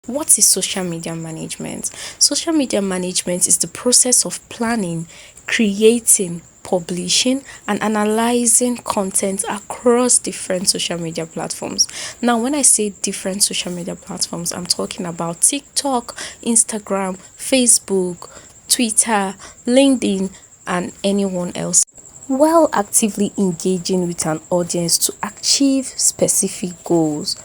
What is social media management? Social media management is the process of planning, creating, publishing, and analyzing content across different social media platforms. Now, when I say different social media platforms, I'm talking about TikTok, Instagram, Facebook, Twitter, LinkedIn, and anyone else, while actively engaging with an audience to achieve specific goals.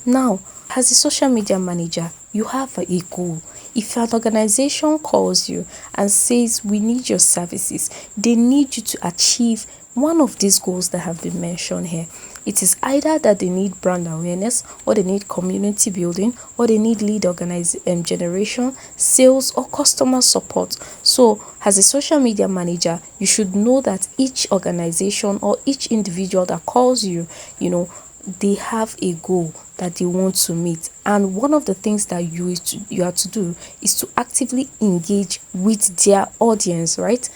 Now, as a social media manager, you have a goal. If an organization calls you and says, "We need your services," they need you to achieve one of these goals that have been mentioned here. It is either that they need brand awareness, or they need community building, or they need lead generation, sales, or customer support. So, as a social media manager, you should know that each organization or each individual that calls you, they have a goal that they want to meet, and one of the things that you have to do is to actively engage with their audience, right?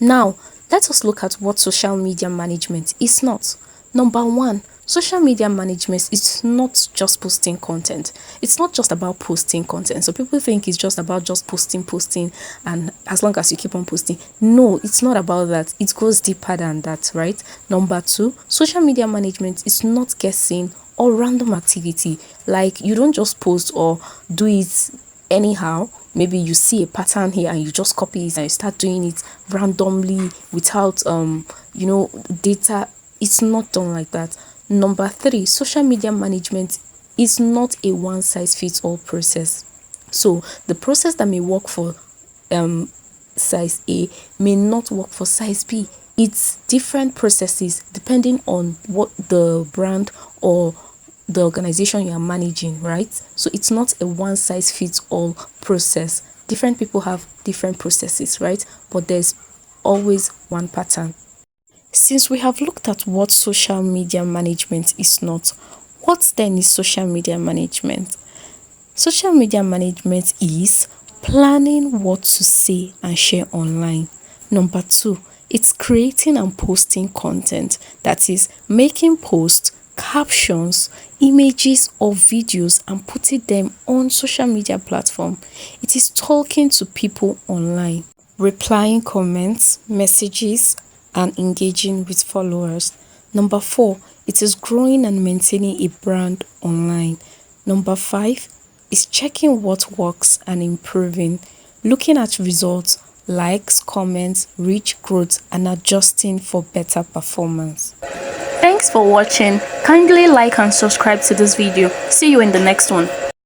Now, let us look at what social media management is not. Number one, social media management is not just posting content. It's not just about posting content. So people think it's just about just posting, and as long as you keep on posting. No, it's not about that. It goes deeper than that, right? Number two, social media management is not guessing or random activity. Like, you don't just post or do it anyhow. Maybe you see a pattern here and you just copy it and you start doing it randomly without data. It's not done like that. Number three, social media management is not a one size fits all process. So the process that may work for size A may not work for size B. It's different processes depending on what the brand or the organization you are managing, right? So it's not a one size fits all process. Different people have different processes, right? But there's always one pattern. Since we have looked at what social media management is not, what then is social media management? Social media management is planning what to say and share online. Number two, it's creating and posting content, that is, making posts, captions, images, or videos and putting them on social media platform. It is talking to people online, replying comments, messages, and engaging with followers. Number four, it is growing and maintaining a brand online. Number five is checking what works and improving, looking at results, likes, comments, reach, growth, and adjusting for better performance. Thanks for watching. Kindly like and subscribe to this video. See you in the next one.